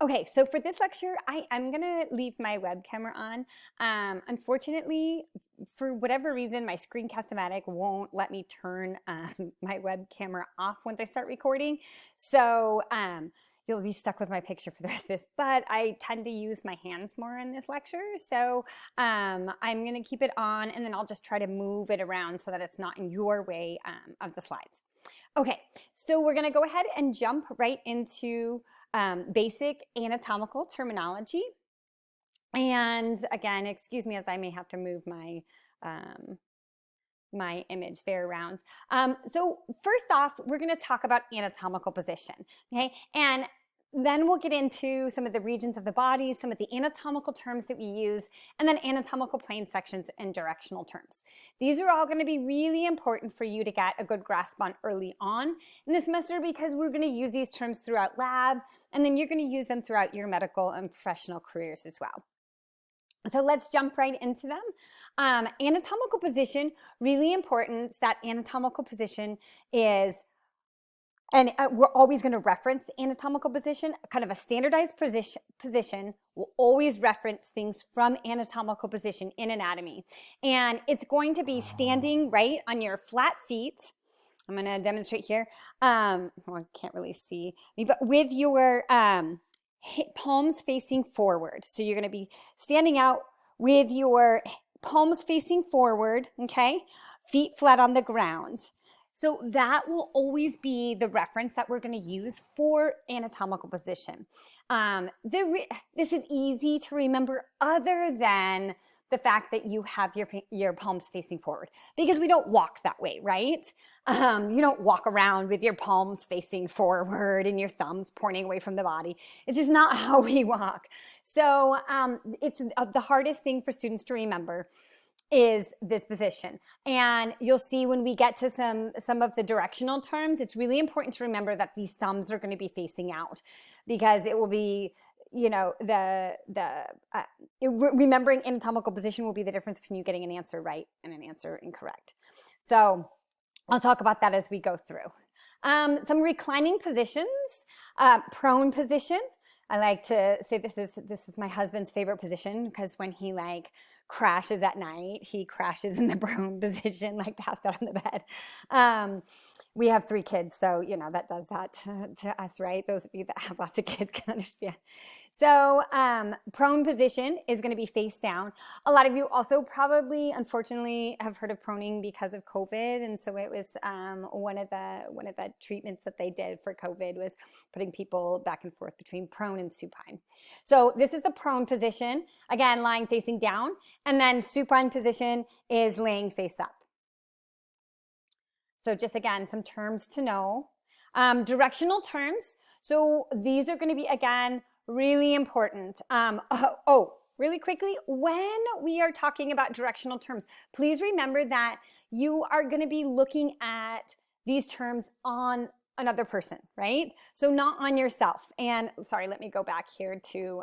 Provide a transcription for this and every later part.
Okay, so for this lecture, I'm gonna leave my web camera on. Unfortunately, for whatever reason, my Screencast-O-Matic won't let me turn my web camera off once I start recording. So you'll be stuck with my picture for the rest of this, but I tend to use my hands more in this lecture. So I'm gonna keep it on, and then I'll just try to move it around so that it's not in your way of the slides. Okay, so we're going to go ahead and jump right into basic anatomical terminology. And again, excuse me as I may have to move my my image there around. So first off, we're going to talk about anatomical position, okay? And then we'll get into some of the regions of the body, some of the anatomical terms that we use, and then anatomical plane sections and directional terms. These are all going to be really important for you to get a good grasp on early on in the semester because we're going to use these terms throughout lab, and then you're going to use them throughout your medical and professional careers as well. So let's jump right into them. Anatomical position, really important. That anatomical position is, and we're always going to reference anatomical position, kind of a standardized position. We'll always reference things from anatomical position in anatomy. And it's going to be standing right on your flat feet. I'm going to demonstrate here. Well, I can't really see me, but with your palms facing forward. So you're going to be standing out with your palms facing forward, okay? Feet flat on the ground. So that will always be the reference that we're going to use for anatomical position. This is easy to remember other than the fact that you have your palms facing forward because we don't walk that way, right? You don't walk around with your palms facing forward and your thumbs pointing away from the body. It's just not how we walk. So it's the hardest thing for students to remember is this position. And you'll see when we get to some of the directional terms, it's really important to remember that these thumbs are going to be facing out because it will be, you know, remembering anatomical position will be the difference between you getting an answer right and an answer incorrect. So I'll talk about that as we go through. Some reclining positions, prone position. I like to say this is my husband's favorite position because when he like crashes at night, he crashes in the prone position, like passed out on the bed. We have 3 kids, so you know that does that to us, right? Those of you that have lots of kids can understand. So prone position is going to be face down. A lot of you also probably, unfortunately, have heard of proning because of COVID, and so it was one of the treatments that they did for COVID was putting people back and forth between prone and supine. So this is the prone position, again lying facing down, and then supine position is laying face up. So just again, some terms to know. Directional terms. So these are going to be, again, really important. Really quickly, when we are talking about directional terms, please remember that you are going to be looking at these terms on another person, right? So not on yourself. And sorry, let me go back here to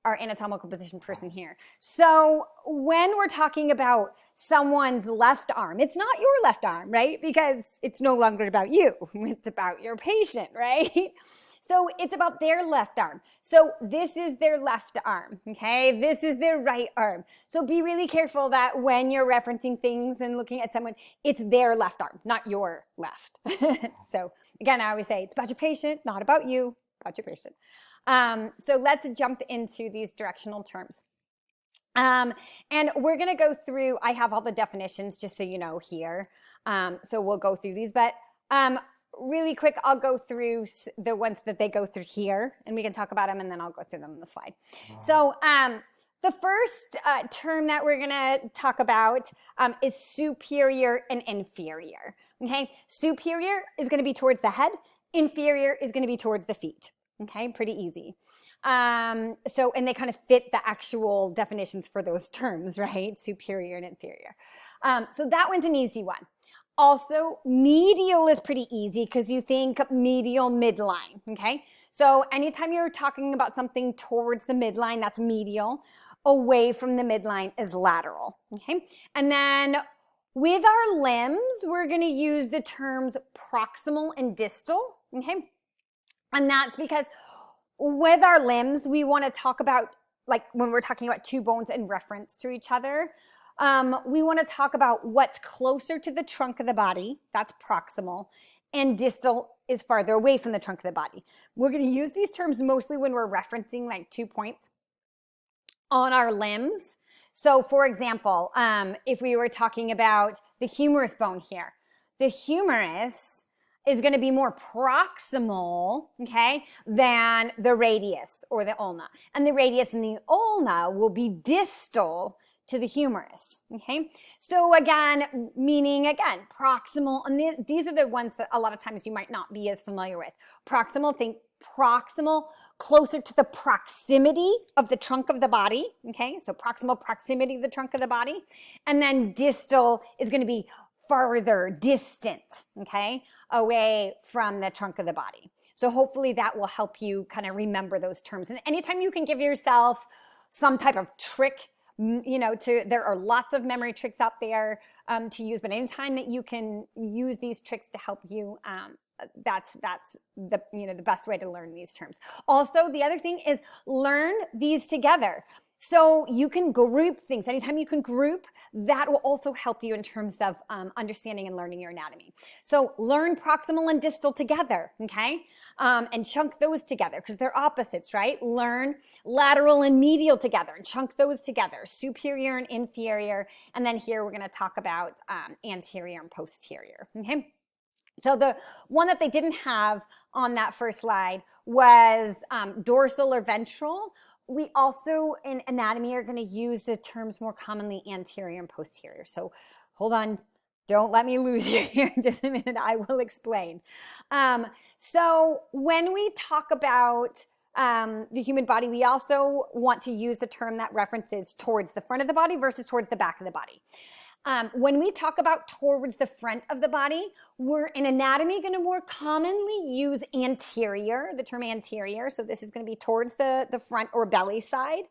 our anatomical position person here. So when we're talking about someone's left arm, it's not your left arm, right? Because it's no longer about you. It's about your patient, right? So it's about their left arm. So this is their left arm, okay? This is their right arm. So be really careful that when you're referencing things and looking at someone, it's their left arm, not your left. So again, I always say it's about your patient, not about you, about your patient. So let's jump into these directional terms. And we're going to go through, I have all the definitions just so you know here. So we'll go through these, but really quick, I'll go through the ones that they go through here and we can talk about them and then I'll go through them on the slide. So the first term that we're going to talk about is superior and inferior. Okay, superior is going to be towards the head. Inferior is going to be towards the feet. Okay, pretty easy. And they kind of fit the actual definitions for those terms, right? Superior and inferior. So that one's an easy one. Also, medial is pretty easy because you think medial midline, okay? So anytime you're talking about something towards the midline, that's medial. Away from the midline is lateral, okay? And then with our limbs, we're going to use the terms proximal and distal, okay? And that's because with our limbs, we want to talk about, like when we're talking about two bones in reference to each other, we want to talk about what's closer to the trunk of the body, that's proximal, and distal is farther away from the trunk of the body. We're going to use these terms mostly when we're referencing like 2 points on our limbs. So for example, if we were talking about the humerus bone here, the humerus is going to be more proximal, okay, than the radius or the ulna. And the radius and the ulna will be distal to the humerus, okay? So again, meaning again, proximal, and these are the ones that a lot of times you might not be as familiar with. Proximal, think proximal, closer to the proximity of the trunk of the body, okay? So proximal proximity of the trunk of the body. And then distal is going to be farther, distant, okay, away from the trunk of the body. So hopefully that will help you kind of remember those terms. And anytime you can give yourself some type of trick, you know, there are lots of memory tricks out there to use, but anytime that you can use these tricks to help you, that's the, you know, the best way to learn these terms. Also, the other thing is learn these together. So you can group things. Anytime you can group, that will also help you in terms of understanding and learning your anatomy. So learn proximal and distal together, okay? And chunk those together because they're opposites, right? Learn lateral and medial together and chunk those together, superior and inferior. And then here we're going to talk about anterior and posterior, okay? So the one that they didn't have on that first slide was dorsal or ventral. We also, in anatomy, are going to use the terms more commonly anterior and posterior. So hold on. Don't let me lose you here in just a minute. I will explain. So when we talk about the human body, we also want to use the term that references towards the front of the body versus towards the back of the body. When we talk about towards the front of the body, we're in anatomy going to more commonly use anterior, the term anterior. So this is going to be towards the front or belly side.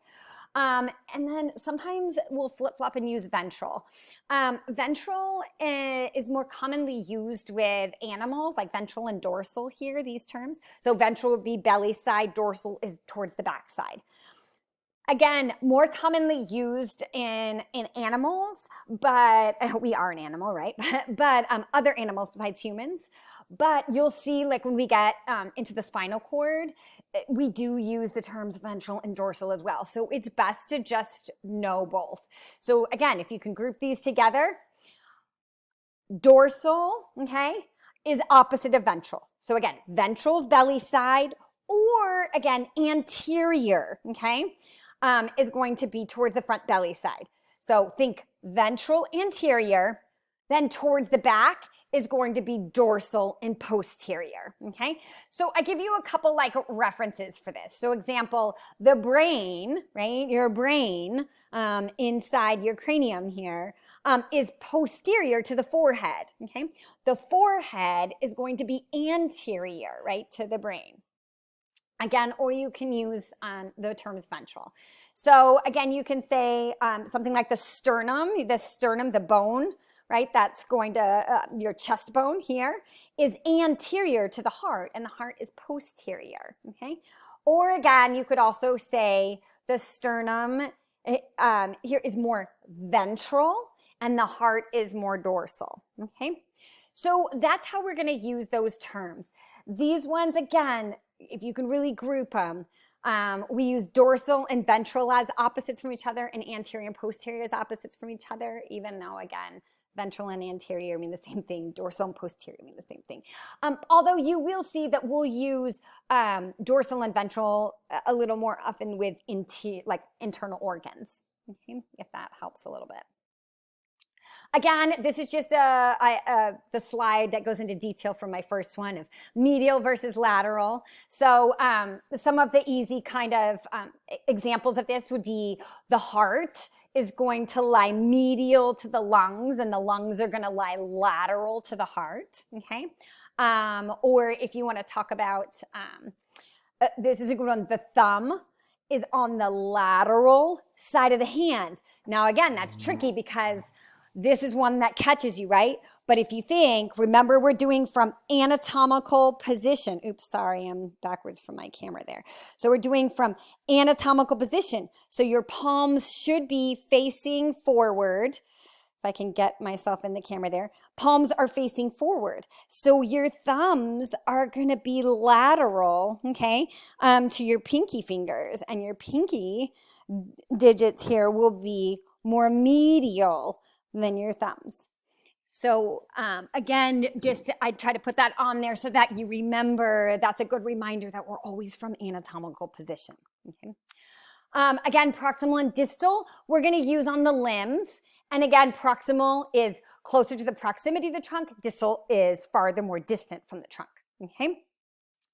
And then sometimes we'll flip-flop and use ventral. Ventral is more commonly used with animals, like ventral and dorsal here, these terms. So ventral would be belly side, dorsal is towards the back side. Again, more commonly used in animals, but we are an animal, right? But other animals besides humans. But you'll see, like when we get into the spinal cord, we do use the terms ventral and dorsal as well. So it's best to just know both. So again, if you can group these together, dorsal, okay, is opposite of ventral. So again, ventral's belly side, or again, anterior, okay, is going to be towards the front belly side. So think ventral, anterior, then towards the back is going to be dorsal and posterior, okay? So I give you a couple like references for this. So example, the brain, right, your brain inside your cranium here is posterior to the forehead, okay? The forehead is going to be anterior, right, to the brain. Again, or you can use the terms ventral. So again, you can say something like the sternum, the bone, right? That's going to, your chest bone here is anterior to the heart and the heart is posterior, okay? Or again, you could also say the sternum here is more ventral and the heart is more dorsal, okay? So that's how we're gonna use those terms. These ones, again, if you can really group them, we use dorsal and ventral as opposites from each other and anterior and posterior as opposites from each other, even though, again, ventral and anterior mean the same thing, dorsal and posterior mean the same thing. Although you will see that we'll use dorsal and ventral a little more often with internal organs, okay? If that helps a little bit. Again, this is just the slide that goes into detail from my first one of medial versus lateral. So some of the easy kind of examples of this would be the heart is going to lie medial to the lungs and the lungs are going to lie lateral to the heart, okay? Or if you want to talk about, this is a good one, the thumb is on the lateral side of the hand. Now, again, that's tricky because this is one that catches you, right? But if you think, remember we're doing from anatomical position. Oops, sorry, I'm backwards from my camera there. So we're doing from anatomical position. So your palms should be facing forward. If I can get myself in the camera there, palms are facing forward. So your thumbs are going to be lateral, okay, to your pinky fingers, and your pinky digits here will be more medial than your thumbs. So again, just I try to put that on there so that you remember. That's a good reminder that we're always from anatomical position. Okay. Again, proximal and distal, we're going to use on the limbs. And again, proximal is closer to the proximity of the trunk. Distal is farther more distant from the trunk. Okay.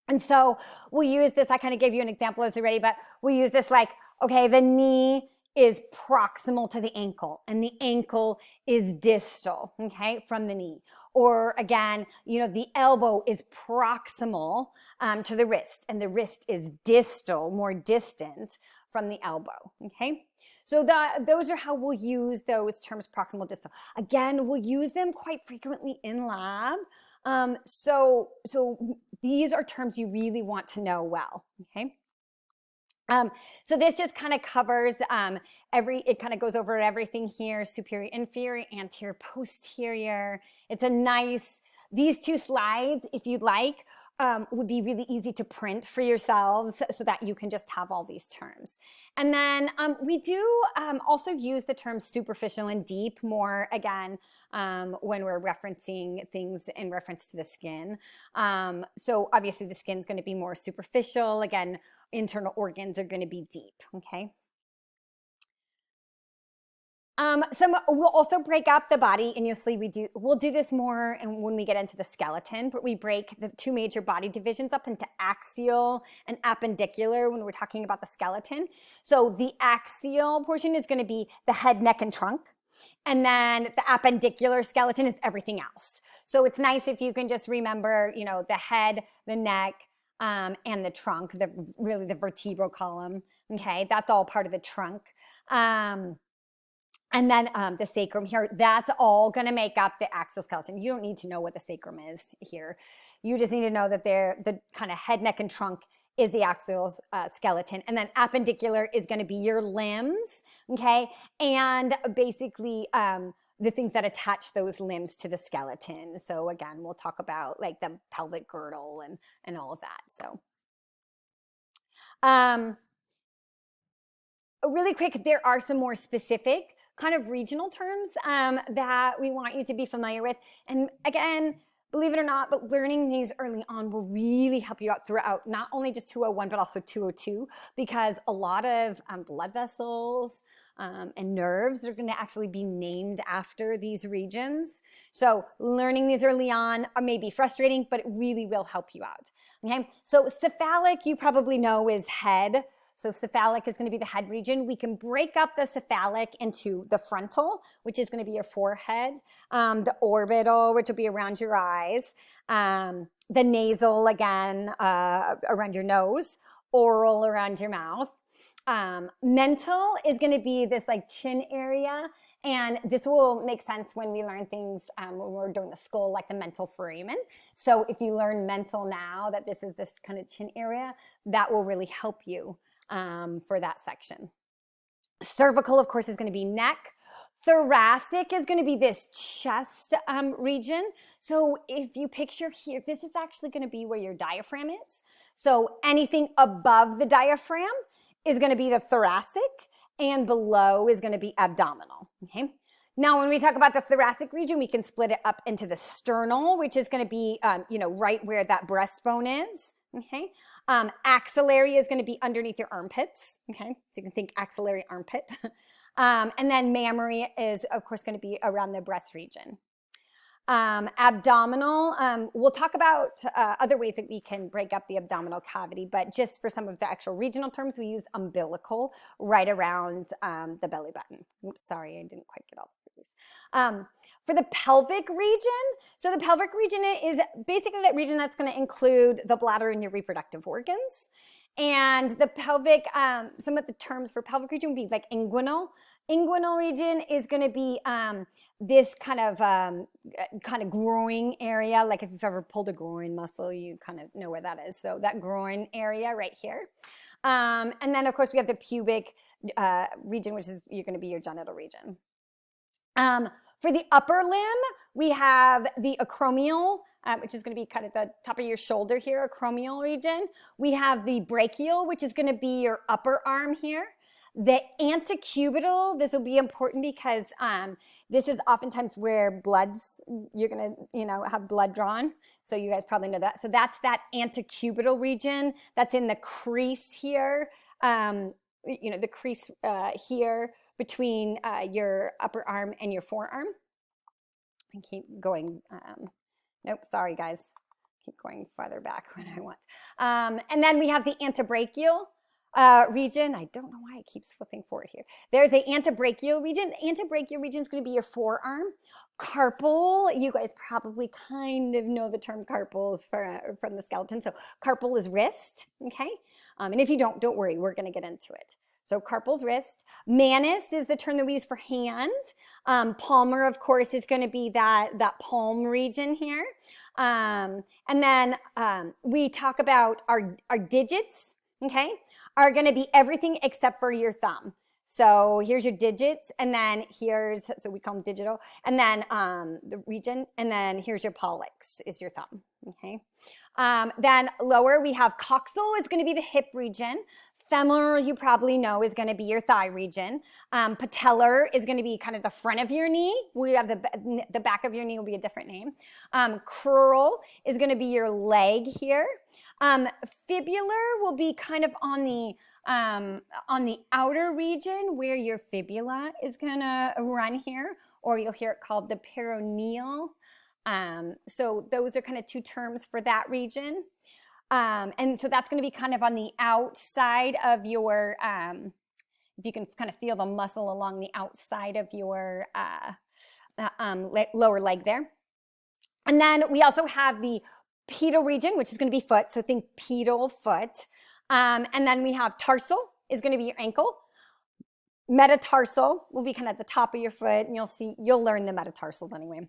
And so we'll use this. I kind of gave you an example as already, but we'll use this like, okay, the knee is proximal to the ankle and the ankle is distal, okay, from the knee. Or again, you know, the elbow is proximal to the wrist and the wrist is distal, more distant from the elbow, okay? So those are how we'll use those terms, proximal, distal. Again, we'll use them quite frequently in lab. So these are terms you really want to know well, okay? So this just kind of covers it kind of goes over everything here: superior, inferior, anterior, posterior. It's a nice, these two slides, if you'd like, would be really easy to print for yourselves so that you can just have all these terms. And then we do also use the terms superficial and deep more, again, when we're referencing things in reference to the skin. So obviously the skin's going to be more superficial. Again, internal organs are going to be deep, okay? We'll also break up the body, and you'll see we'll do this more and when we get into the skeleton, but we break the two major body divisions up into axial and appendicular when we're talking about the skeleton. So the axial portion is going to be the head, neck, and trunk. And then the appendicular skeleton is everything else. So it's nice if you can just remember, you know, the head, the neck, and the trunk, really the vertebral column. Okay, that's all part of the trunk. And then the sacrum here, that's all going to make up the axial skeleton. You don't need to know what the sacrum is here. You just need to know that the kind of head, neck, and trunk is the axial skeleton. And then appendicular is going to be your limbs, okay? And basically the things that attach those limbs to the skeleton. So again, we'll talk about like the pelvic girdle and all of that. So really quick, there are some more specific kind of regional terms that we want you to be familiar with. And again, believe it or not, but learning these early on will really help you out throughout not only just 201, but also 202, because a lot of blood vessels and nerves are going to actually be named after these regions. So learning these early on may be frustrating, but it really will help you out. Okay, so cephalic, you probably know, is head. So cephalic is going to be the head region. We can break up the cephalic into the frontal, which is going to be your forehead, the orbital, which will be around your eyes, the nasal, again, around your nose, oral around your mouth. Mental is going to be this like chin area, and this will make sense when we learn things when we're doing the skull, like the mental foramen. So if you learn mental now, that this is this kind of chin area, that will really help you for that section. Cervical, of course, is going to be neck. Thoracic is going to be this chest region. So if you picture here, this is actually going to be where your diaphragm is. So anything above the diaphragm is going to be the thoracic, and below is going to be abdominal. Okay. Now, when we talk about the thoracic region, we can split it up into the sternal, which is going to be, right where that breastbone is. Okay. Axillary is going to be underneath your armpits. Okay. So you can think axillary armpit. And then mammary is, of course, going to be around the breast region. Abdominal, we'll talk about other ways that we can break up the abdominal cavity, but just for some of the actual regional terms, we use umbilical right around the belly button. Oops, sorry, I didn't quite get all of these. For the pelvic region, so the pelvic region is basically that region that's going to include the bladder and your reproductive organs. And the pelvic, some of the terms for pelvic region would be like inguinal. Inguinal region is going to be this kind of groin area. Like if you've ever pulled a groin muscle, you kind of know where that is. So that groin area right here. And then of course we have the pubic region, which is you're going to be your genital region. For the upper limb, we have the acromial, which is going to be kind of the top of your shoulder here, acromial region. We have the brachial, which is going to be your upper arm here. The antecubital, this will be important because this is oftentimes where you're going to, have blood drawn. So you guys probably know that. So that's that antecubital region that's in the crease here. The crease here between your upper arm and your forearm. And keep going. Nope, sorry guys. Keep going farther back when I want. And then we have the antebrachial region. I don't know why it keeps flipping forward here. There's the antebrachial region. The antebrachial region is going to be your forearm. Carpal, you guys probably kind of know the term carpals from the skeleton. So carpal is wrist, okay? And if you don't worry, we're going to get into it. So carpal's wrist. Manus is the term that we use for hand. Palmar, of course, is going to be that palm region here. And then we talk about our digits, okay, are going to be everything except for your thumb. So here's your digits, and then so we call them digital, and then the region, and then here's your pollex is your thumb, okay? Then lower, we have coxal is going to be the hip region. Femoral, you probably know, is going to be your thigh region. Patellar is going to be kind of the front of your knee. We have the back of your knee will be a different name. Crural is going to be your leg here. Fibular will be kind of on the outer region where your fibula is going to run here, or you'll hear it called the peroneal. So those are kind of two terms for that region. And so that's going to be kind of on the outside of your, if you can kind of feel the muscle along the outside of your lower leg there. And then we also have the pedal region, which is going to be foot. So think pedal foot. And then we have tarsal is going to be your ankle. Metatarsal will be kind of at the top of your foot, and you'll learn the metatarsals anyway.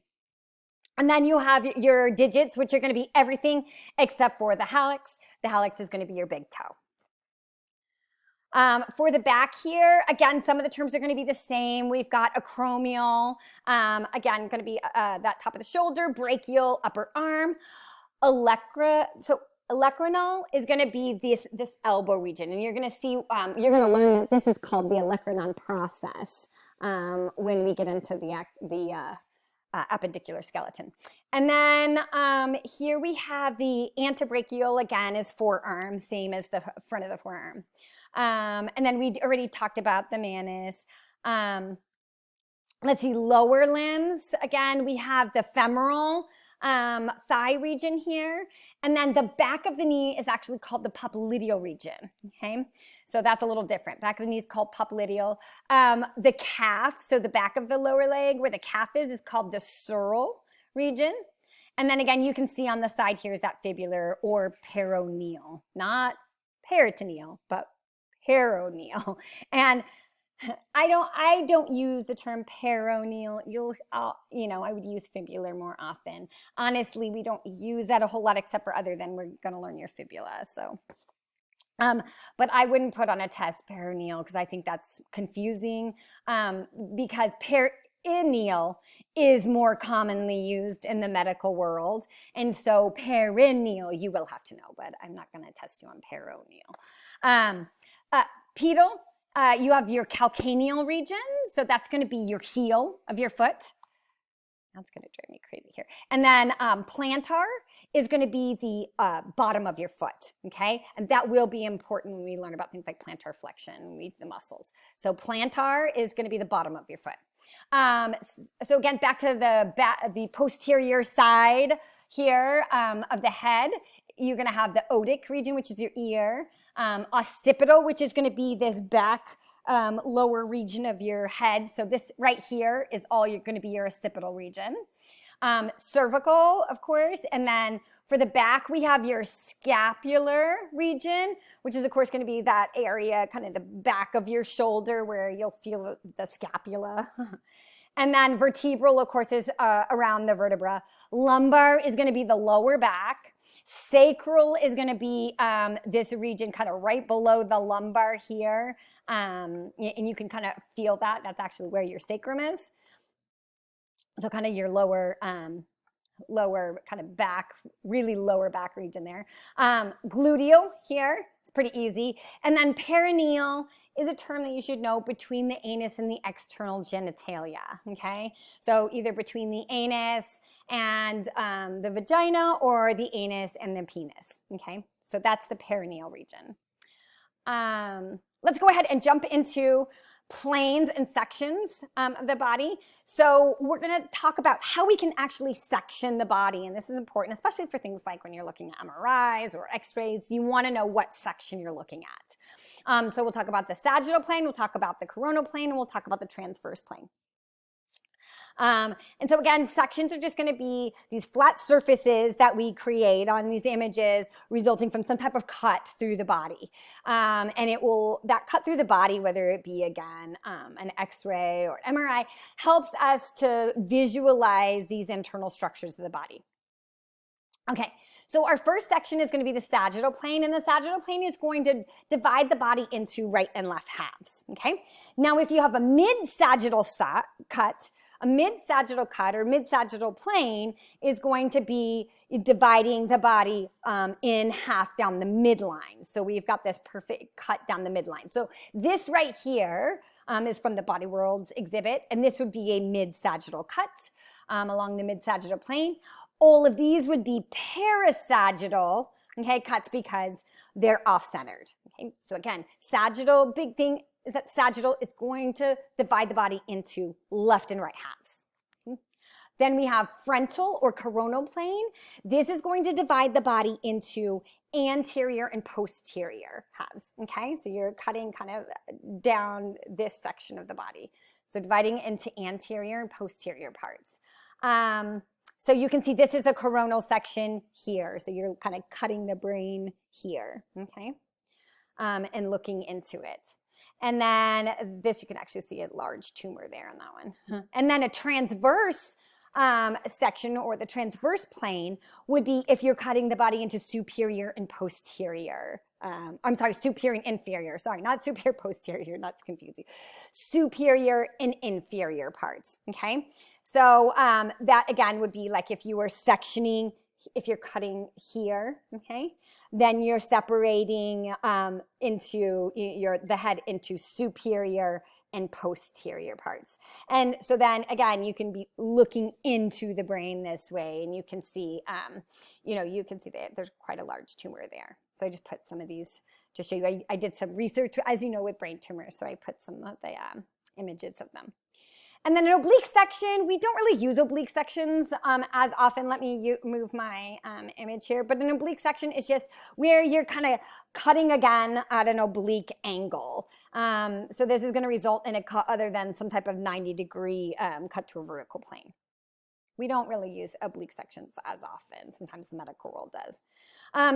And then you have your digits, which are going to be everything except for the hallux. The hallux is going to be your big toe. For the back here, again, some of the terms are going to be the same. We've got acromial, again, going to be that top of the shoulder, brachial, upper arm. Olecranon is going to be this elbow region, and you're going to see, you're going to learn that this is called the olecranon process when we get into the appendicular skeleton. And then here we have the antebrachial, again, is forearm, same as the front of the forearm. And then we already talked about the manus. Let's see, lower limbs. Again, we have the femoral thigh region here. And then the back of the knee is actually called the popliteal region, okay? So that's a little different. Back of the knee is called popliteal. The calf, so the back of the lower leg where the calf is called the sural region. And then again, you can see on the side here is that fibular or peroneal, not peritoneal, but peroneal. And I don't use the term peroneal. I would use fibular more often. Honestly, we don't use that a whole lot except for other than we're going to learn your fibula. So, but I wouldn't put on a test peroneal because I think that's confusing. Because perineal is more commonly used in the medical world, and so perineal you will have to know, but I'm not going to test you on peroneal. Pedal. You have your calcaneal region, so that's going to be your heel of your foot. That's going to drive me crazy here. And then plantar is going to be the bottom of your foot, okay? And that will be important when we learn about things like plantar flexion, the muscles. So plantar is going to be the bottom of your foot. So again, back to the posterior side here of the head. You're going to have the otic region, which is your ear. Occipital, which is going to be this back lower region of your head. So this right here is all you're going to be your occipital region. Cervical, of course, and then for the back, we have your scapular region, which is, of course, going to be that area, kind of the back of your shoulder where you'll feel the scapula. And then vertebral, of course, is around the vertebra. Lumbar is going to be the lower back. Sacral is going to be this region kind of right below the lumbar here. And you can kind of feel that. That's actually where your sacrum is. So kind of your lower kind of back, really lower back region there. Gluteal here, it's pretty easy. And then perineal is a term that you should know between the anus and the external genitalia, okay? So either between the anus and the vagina or the anus and the penis, okay? So that's the perineal region. Let's go ahead and jump into planes and sections of the body. So we're going to talk about how we can actually section the body. And this is important, especially for things like when you're looking at MRIs or x-rays, you want to know what section you're looking at. So we'll talk about the sagittal plane, we'll talk about the coronal plane, and we'll talk about the transverse plane. And so again, sections are just going to be these flat surfaces that we create on these images resulting from some type of cut through the body. And that cut through the body, whether it be again, an x-ray or an MRI, helps us to visualize these internal structures of the body. Okay, so our first section is going to be the sagittal plane, and the sagittal plane is going to divide the body into right and left halves, okay? Now, if you have a mid-sagittal cut, a mid-sagittal cut or mid-sagittal plane is going to be dividing the body in half down the midline. So we've got this perfect cut down the midline. So this right here is from the Body Worlds exhibit, and this would be a mid-sagittal cut along the mid-sagittal plane. All of these would be parasagittal, okay, cuts because they're off-centered. Okay, so again, sagittal, big thing is that sagittal is going to divide the body into left and right halves. Okay. Then we have frontal or coronal plane. This is going to divide the body into anterior and posterior halves. Okay, so you're cutting kind of down this section of the body. So dividing into anterior and posterior parts. So you can see this is a coronal section here. So you're kind of cutting the brain here, okay, and looking into it. And then this, you can actually see a large tumor there on that one. And then a transverse section or the transverse plane would be if you're cutting the body into superior and posterior. I'm sorry, superior and inferior. Sorry, not superior, posterior, not to confuse you. Superior and inferior parts, okay? So that, again, would be like if you were sectioning, if you're cutting here, okay? Then you're separating into the head into superior and posterior parts. And so then, again, you can be looking into the brain this way, and you can see, you can see that there's quite a large tumor there. So I just put some of these to show you. I did some research, as you know, with brain tumors, so I put some of the images of them. And then an oblique section, we don't really use oblique sections as often. Let me move my image here. But an oblique section is just where you're kind of cutting again at an oblique angle. So this is going to result in a cut other than some type of 90-degree cut to a vertical plane. We don't really use oblique sections as often. Sometimes the medical world does.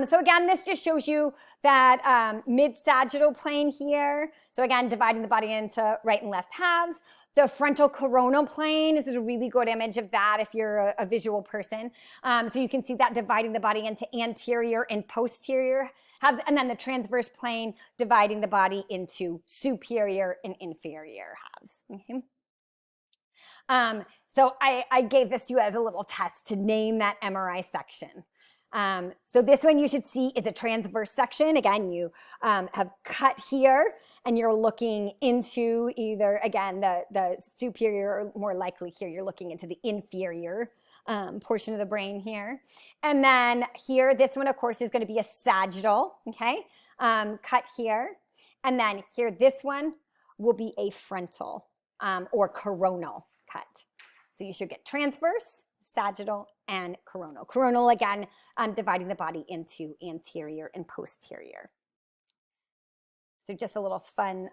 So again, this just shows you that mid-sagittal plane here. So again, dividing the body into right and left halves. The frontal coronal plane, this is a really good image of that if you're a visual person. So you can see that dividing the body into anterior and posterior halves. And then the transverse plane dividing the body into superior and inferior halves. Okay. So I gave this to you as a little test to name that MRI section. So this one you should see is a transverse section. Again, you have cut here and you're looking into either, again, the superior, or more likely here, you're looking into the inferior portion of the brain here. And then here, this one, of course, is going to be a sagittal, okay, cut here. And then here, this one will be a frontal or coronal cut. So you should get transverse, sagittal, and coronal. Coronal, again, dividing the body into anterior and posterior. So just a little fun,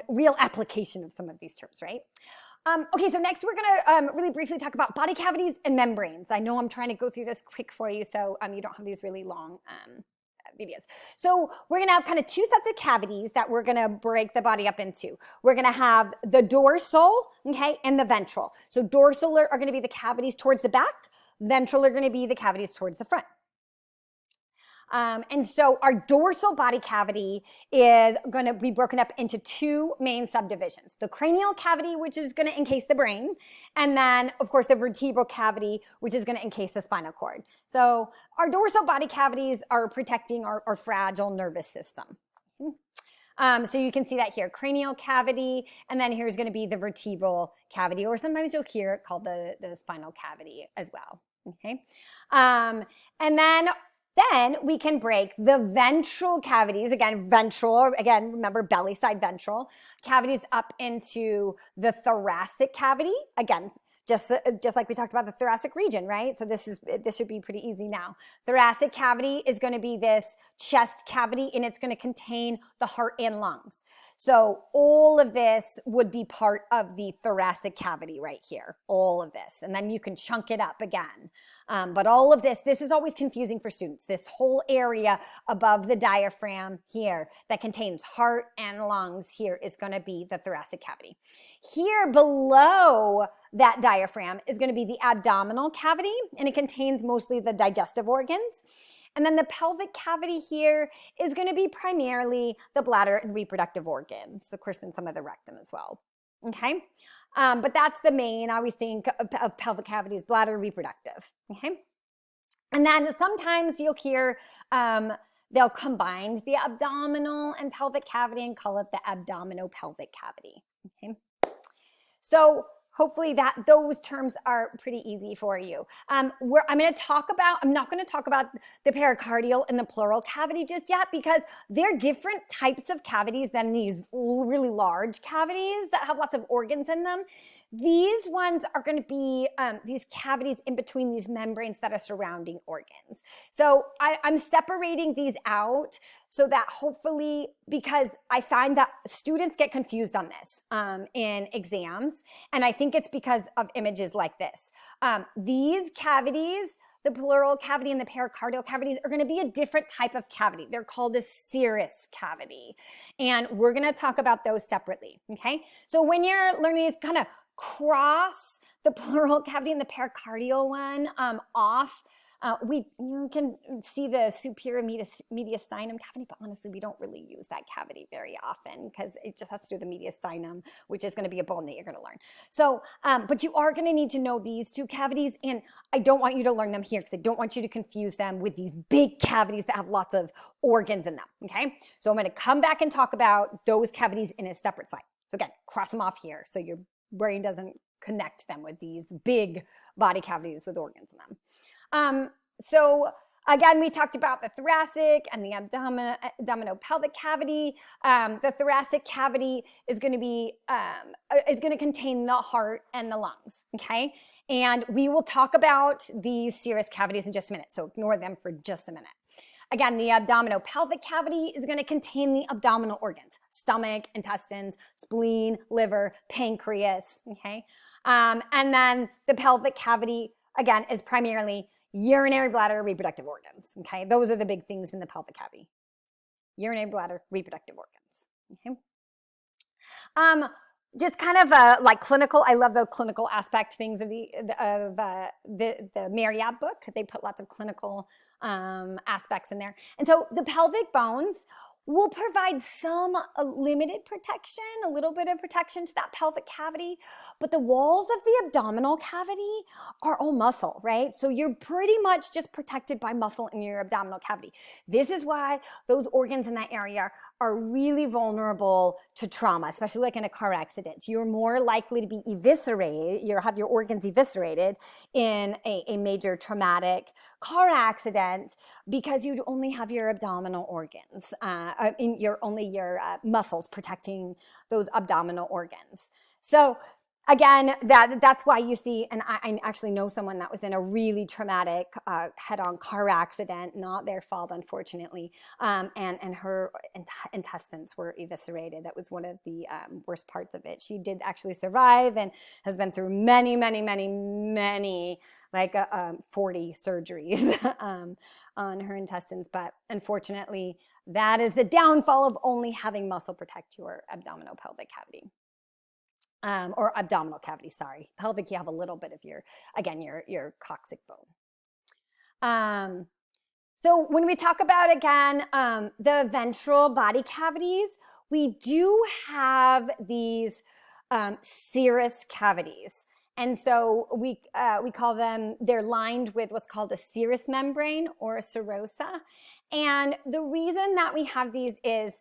real application of some of these terms, right? Okay, so next we're gonna really briefly talk about body cavities and membranes. I know I'm trying to go through this quick for you, so you don't have these really long videos. So we're gonna have kind of two sets of cavities that we're gonna break the body up into. We're gonna have the dorsal, okay, and the ventral. So dorsal are gonna be the cavities towards the back, ventral are gonna be the cavities towards the front. And so our dorsal body cavity is going to be broken up into two main subdivisions. The cranial cavity, which is going to encase the brain, and then, of course, the vertebral cavity, which is going to encase the spinal cord. So our dorsal body cavities are protecting our fragile nervous system. So you can see that here, cranial cavity, and then here's going to be the vertebral cavity, or sometimes you'll hear it called the spinal cavity as well. Okay, and then we can break the ventral cavities, again, remember belly side ventral, cavities up into the thoracic cavity. Again, just like we talked about the thoracic region, right? So this should be pretty easy now. Thoracic cavity is going to be this chest cavity, and it's going to contain the heart and lungs. So all of this would be part of the thoracic cavity right here, all of this. And then you can chunk it up again. But all of this is always confusing for students. This whole area above the diaphragm here that contains heart and lungs here is going to be the thoracic cavity. Here below that diaphragm is going to be the abdominal cavity, and it contains mostly the digestive organs. And then the pelvic cavity here is going to be primarily the bladder and reproductive organs, of course, and some of the rectum as well. Okay? But that's the main, I always think of pelvic cavities, bladder, reproductive. Okay? And then sometimes you'll hear they'll combine the abdominal and pelvic cavity and call it the abdominopelvic cavity. Okay? So hopefully those terms are pretty easy for you. I'm not going to talk about the pericardial and the pleural cavity just yet, because they're different types of cavities than these really large cavities that have lots of organs in them. These ones are going to be these cavities in between these membranes that are surrounding organs. So I'm separating these out so that hopefully, because I find that students get confused on this in exams, and I think it's because of images like this. These cavities, the pleural cavity and the pericardial cavities, are going to be a different type of cavity. They're called a serous cavity, and we're going to talk about those separately, okay? So when you're learning these, kind of cross the pleural cavity and the pericardial one off. You can see the superior mediastinum cavity, but honestly, we don't really use that cavity very often because it just has to do with the mediastinum, which is going to be a bone that you're going to learn. So, but you are going to need to know these two cavities, and I don't want you to learn them here because I don't want you to confuse them with these big cavities that have lots of organs in them, okay? So I'm going to come back and talk about those cavities in a separate slide. So again, cross them off here so your brain doesn't connect them with these big body cavities with organs in them. So again, we talked about the thoracic and the abdominopelvic cavity. The thoracic cavity is going to contain the heart and the lungs, okay? And we will talk about these serous cavities in just a minute, so ignore them for just a minute. Again, the abdominopelvic cavity is going to contain the abdominal organs: stomach, intestines, spleen, liver, pancreas, okay? And then the pelvic cavity, again, is primarily urinary bladder, reproductive organs, okay? Those are the big things in the pelvic cavity. Urinary bladder, reproductive organs, okay? Just kind of like clinical, I love the clinical aspect things of the Mariab book. They put lots of clinical aspects in there. And so the pelvic bones will provide some limited protection, a little bit of protection to that pelvic cavity, but the walls of the abdominal cavity are all muscle, right? So you're pretty much just protected by muscle in your abdominal cavity. This is why those organs in that area are really vulnerable to trauma, especially like in a car accident. You're more likely to be eviscerated, have your organs eviscerated in a major traumatic car accident because you only have your abdominal organs, only your muscles protecting those abdominal organs. So again, that's why you see, and I actually know someone that was in a really traumatic head-on car accident, not their fault, unfortunately, and her intestines were eviscerated. That was one of the worst parts of it. She did actually survive and has been through many, like 40 surgeries on her intestines. But unfortunately, that is the downfall of only having muscle protect your abdominal pelvic cavity. Or abdominal cavity, sorry. Pelvic, you have a little bit of your coccyx bone. So when we talk about, again, the ventral body cavities, we do have these serous cavities. And so we call them, they're lined with what's called a serous membrane or a serosa. And the reason that we have these is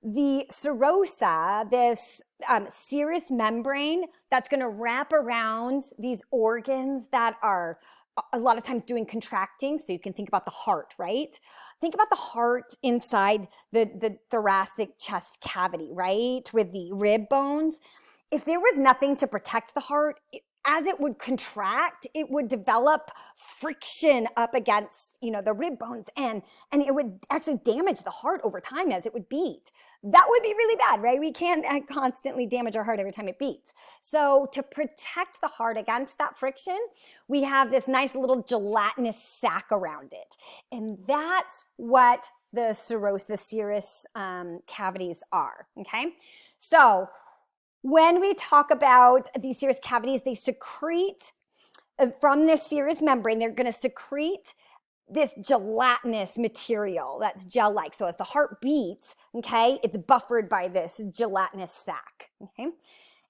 the serosa, this serous membrane that's going to wrap around these organs that are a lot of times doing contracting. So you can think about the heart, right? Think about the heart inside the thoracic chest cavity, right? With the rib bones. If there was nothing to protect the heart, as it would contract, it would develop friction up against, the rib bones, and it would actually damage the heart over time as it would beat. That would be really bad, right? We can't constantly damage our heart every time it beats. So to protect the heart against that friction, we have this nice little gelatinous sac around it. And that's what the serous cavities are, okay? So when we talk about these serous cavities, they secrete from this serous membrane, they're going to secrete this gelatinous material that's gel-like. So as the heart beats, okay, it's buffered by this gelatinous sac, okay?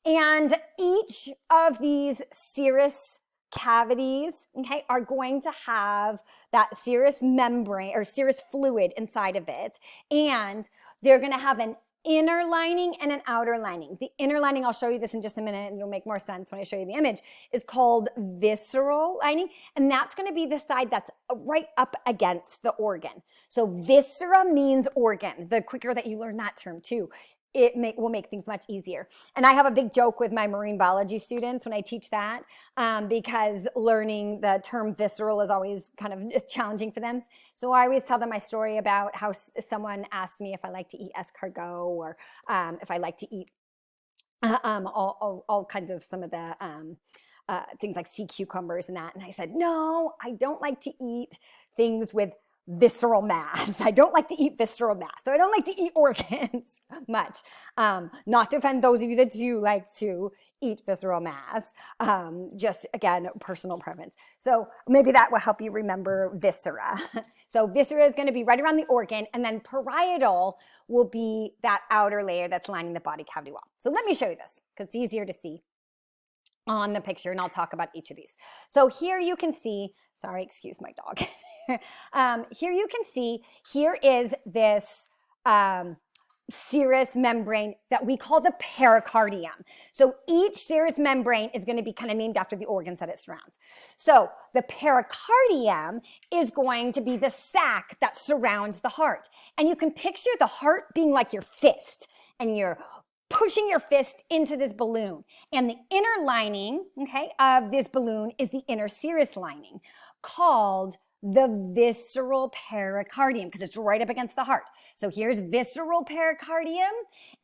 And each of these serous cavities, okay, are going to have that serous membrane or serous fluid inside of it. And they're going to have an inner lining and an outer lining. The inner lining, I'll show you this in just a minute and it'll make more sense when I show you the image, is called visceral lining. And that's going to be the side that's right up against the organ. So viscera means organ. The quicker that you learn that term too, will make things much easier. And I have a big joke with my marine biology students when I teach that, because learning the term visceral is always kind of challenging for them. So I always tell them my story about how someone asked me if I like to eat escargot, or if I like to eat all kinds of some of the things like sea cucumbers and that. And I said, no, I don't like to eat things with visceral mass. I don't like to eat visceral mass. So I don't like to eat organs much. Not to offend those of you that do like to eat visceral mass. Just, again, personal preference. So maybe that will help you remember viscera. So viscera is going to be right around the organ, and then parietal will be that outer layer that's lining the body cavity wall. So let me show you this because it's easier to see on the picture, and I'll talk about each of these. So here you can see, sorry, excuse my dog. Here you can see, here is this serous membrane that we call the pericardium. So each serous membrane is going to be kind of named after the organs that it surrounds. So the pericardium is going to be the sac that surrounds the heart. And you can picture the heart being like your fist, and you're pushing your fist into this balloon. And the inner lining, okay, of this balloon is the inner serous lining, called the visceral pericardium, because it's right up against the heart. So here's visceral pericardium,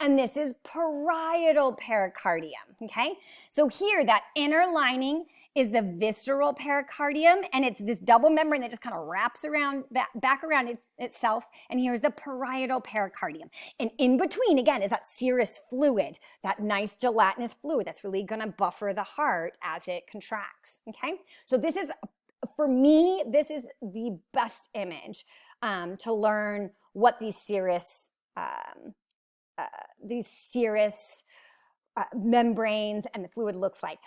and this is parietal pericardium, okay? So here, that inner lining is the visceral pericardium, and it's this double membrane that just kind of wraps around, back around itself, and here's the parietal pericardium. And in between, again, is that serous fluid, that nice gelatinous fluid that's really going to buffer the heart as it contracts, okay? So this is, for me, this is the best image to learn what these serous membranes and the fluid looks like.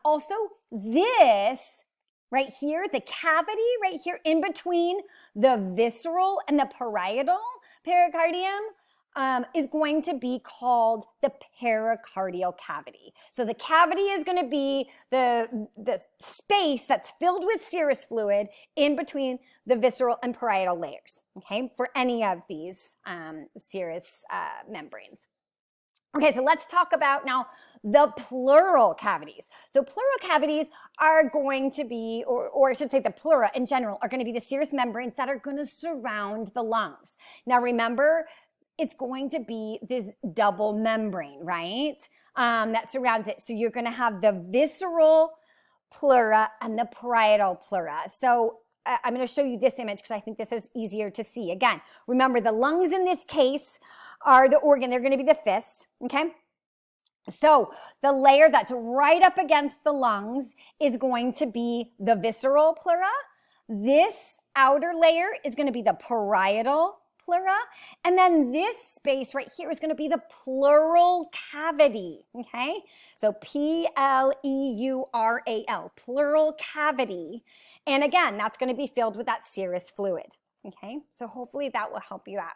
Also, this right here, the cavity right here in between the visceral and the parietal pericardium is going to be called the pericardial cavity. So the cavity is going to be the space that's filled with serous fluid in between the visceral and parietal layers, okay, for any of these serous membranes. Okay, so let's talk about now the pleural cavities. So pleural cavities are going to be, or I should say the pleura in general, are going to be the serous membranes that are going to surround the lungs. Now remember, it's going to be this double membrane, right? That surrounds it. So you're going to have the visceral pleura and the parietal pleura. So I'm going to show you this image because I think this is easier to see. Again, remember the lungs in this case are the organ. They're going to be the fist, okay? So the layer that's right up against the lungs is going to be the visceral pleura. This outer layer is going to be the parietal pleura. And then this space right here is going to be the pleural cavity, okay? So P-L-E-U-R-A-L, pleural cavity. And again, that's going to be filled with that serous fluid, okay? So hopefully that will help you out.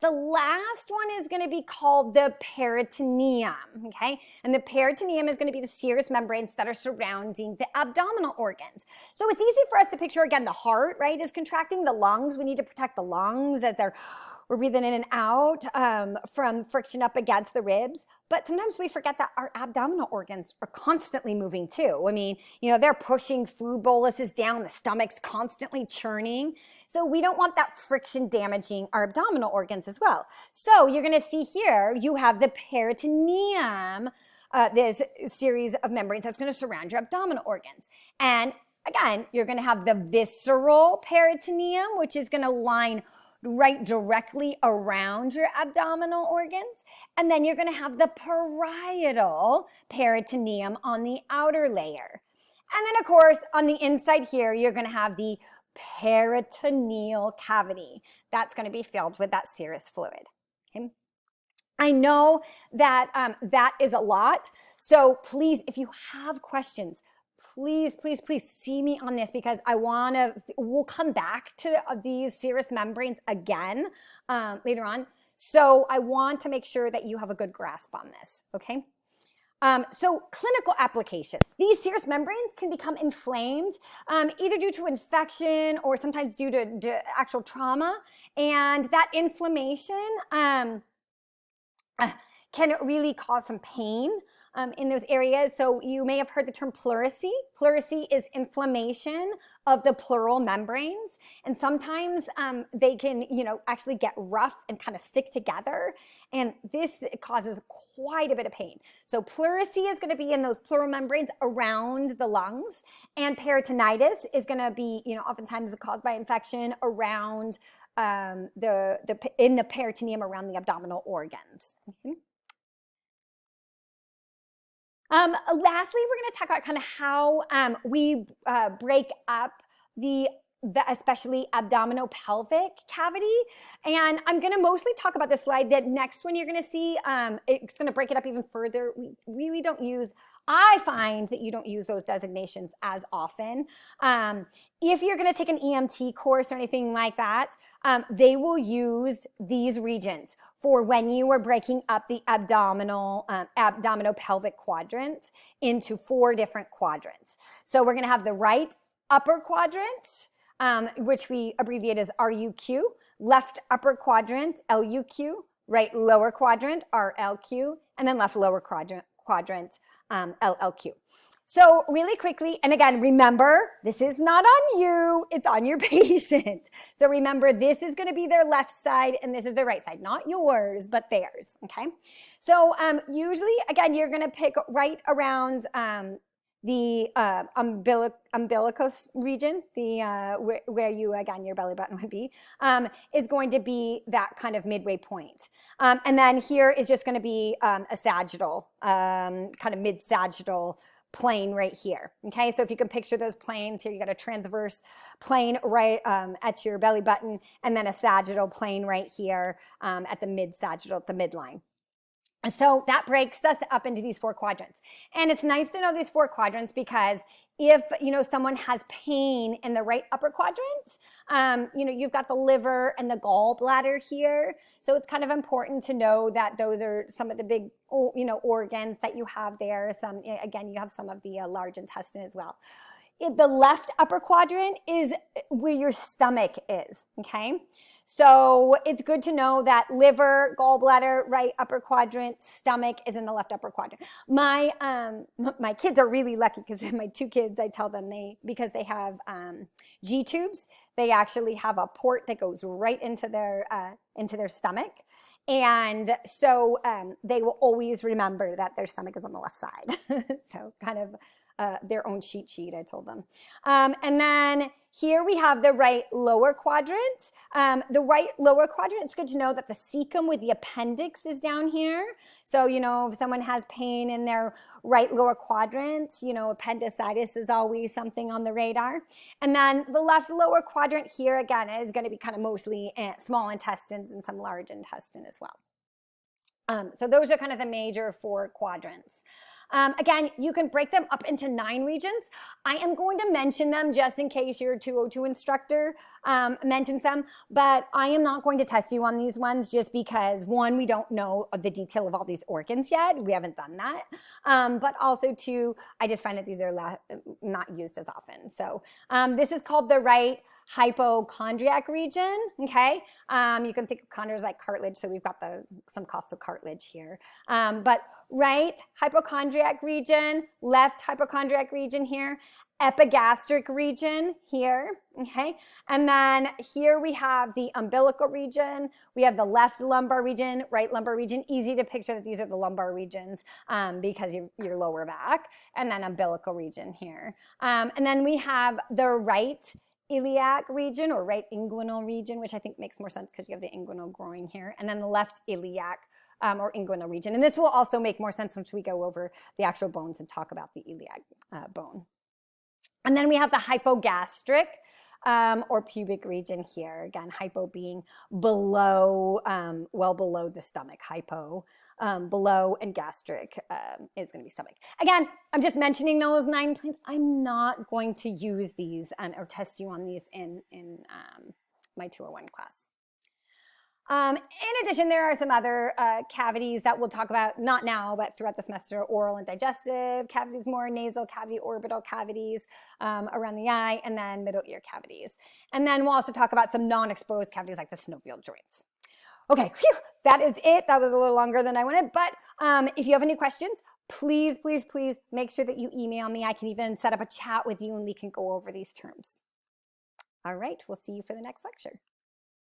The last one is going to be called the peritoneum, okay? And the peritoneum is going to be the serous membranes that are surrounding the abdominal organs. So it's easy for us to picture, again, the heart, right, is contracting. The lungs, we need to protect the lungs as we're breathing in and out from friction up against the ribs. But sometimes we forget that our abdominal organs are constantly moving too. I mean, they're pushing food boluses down, the stomach's constantly churning. So we don't want that friction damaging our abdominal organs as well. So you're going to see here, you have the peritoneum, this series of membranes that's going to surround your abdominal organs. And again, you're going to have the visceral peritoneum, which is going to line right directly around your abdominal organs. And then you're going to have the parietal peritoneum on the outer layer. And then, of course, on the inside here, you're going to have the peritoneal cavity. That's going to be filled with that serous fluid. Okay? I know that that is a lot. So please, if you have questions, please see me on this because we'll come back to these serous membranes again later on. So I want to make sure that you have a good grasp on this, okay? So clinical application. These serous membranes can become inflamed either due to infection or sometimes due to actual trauma. And that inflammation can really cause some pain in those areas. So you may have heard the term pleurisy. Pleurisy is inflammation of the pleural membranes. And sometimes they can, actually get rough and kind of stick together. And this causes quite a bit of pain. So pleurisy is going to be in those pleural membranes around the lungs. And peritonitis is going to be, oftentimes caused by infection around in the peritoneum around the abdominal organs. Mm-hmm. Lastly, we're going to talk about kind of how we break up the especially abdominopelvic cavity. And I'm going to mostly talk about this slide. That next one you're going to see, it's going to break it up even further. We really don't I find that you don't use those designations as often. If you're going to take an EMT course or anything like that, they will use these regions for when you are breaking up the abdominopelvic quadrant into 4 different quadrants. So we're going to have the right upper quadrant, which we abbreviate as RUQ, left upper quadrant, LUQ, right lower quadrant, RLQ, and then left lower quadrant, LLQ. So really quickly, and again, remember, this is not on you, it's on your patient. So remember, this is going to be their left side and this is their right side, not yours, but theirs, okay? So usually, again, you're going to pick right around the umbilicus region, where your belly button would be, is going to be that kind of midway point. And then here is just going to be a sagittal, kind of mid-sagittal plane right here. Okay, so if you can picture those planes here, you got a transverse plane right at your belly button, and then a sagittal plane right here at the mid-sagittal, at the midline. So that breaks us up into these 4 quadrants. And it's nice to know these 4 quadrants because if, someone has pain in the right upper quadrant, you've got the liver and the gallbladder here. So it's kind of important to know that those are some of the big, organs that you have there. Again, you have some of the large intestine as well. the left upper quadrant is where your stomach is, okay? So it's good to know that liver, gallbladder, right upper quadrant, stomach is in the left upper quadrant. My kids are really lucky because my two kids, I tell them because they have G tubes, they actually have a port that goes right into their stomach. And so they will always remember that their stomach is on the left side. So kind of their own cheat sheet, I told them. And then here we have the right lower quadrant. The right lower quadrant, it's good to know that the cecum with the appendix is down here. So, if someone has pain in their right lower quadrant, appendicitis is always something on the radar. And then the left lower quadrant here, again, is going to be kind of mostly small intestines and some large intestine as well. So those are kind of the major 4 quadrants. Again, you can break them up into 9 regions. I am going to mention them just in case your 202 instructor mentions them, but I am not going to test you on these ones just because, 1, we don't know the detail of all these organs yet. We haven't done that. But also 2, I just find that these are not used as often. So this is called the right hypochondriac region, okay? You can think of chondria like cartilage, so we've got some costal cartilage here. But right hypochondriac region, left hypochondriac region here, epigastric region here, okay? And then here we have the umbilical region, we have the left lumbar region, right lumbar region. Easy to picture that these are the lumbar regions because your lower back, and then umbilical region here. And then we have the right iliac region or right inguinal region, which I think makes more sense because you have the inguinal groin here, and then the left iliac or inguinal region. And this will also make more sense once we go over the actual bones and talk about the iliac bone. And then we have the hypogastric or pubic region here. Again, hypo being below, well below the stomach, hypo. Below, and gastric is going to be stomach. Again, I'm just mentioning those 9 planes. I'm not going to use these or test you on these in my 201 class. In addition, there are some other cavities that we'll talk about, not now, but throughout the semester: oral and digestive cavities, more nasal cavity, orbital cavities around the eye, and then middle ear cavities. And then we'll also talk about some non-exposed cavities like the synovial joints. Okay, phew, that is it. That was a little longer than I wanted, but if you have any questions, please, please, please make sure that you email me. I can even set up a chat with you and we can go over these terms. All right, we'll see you for the next lecture.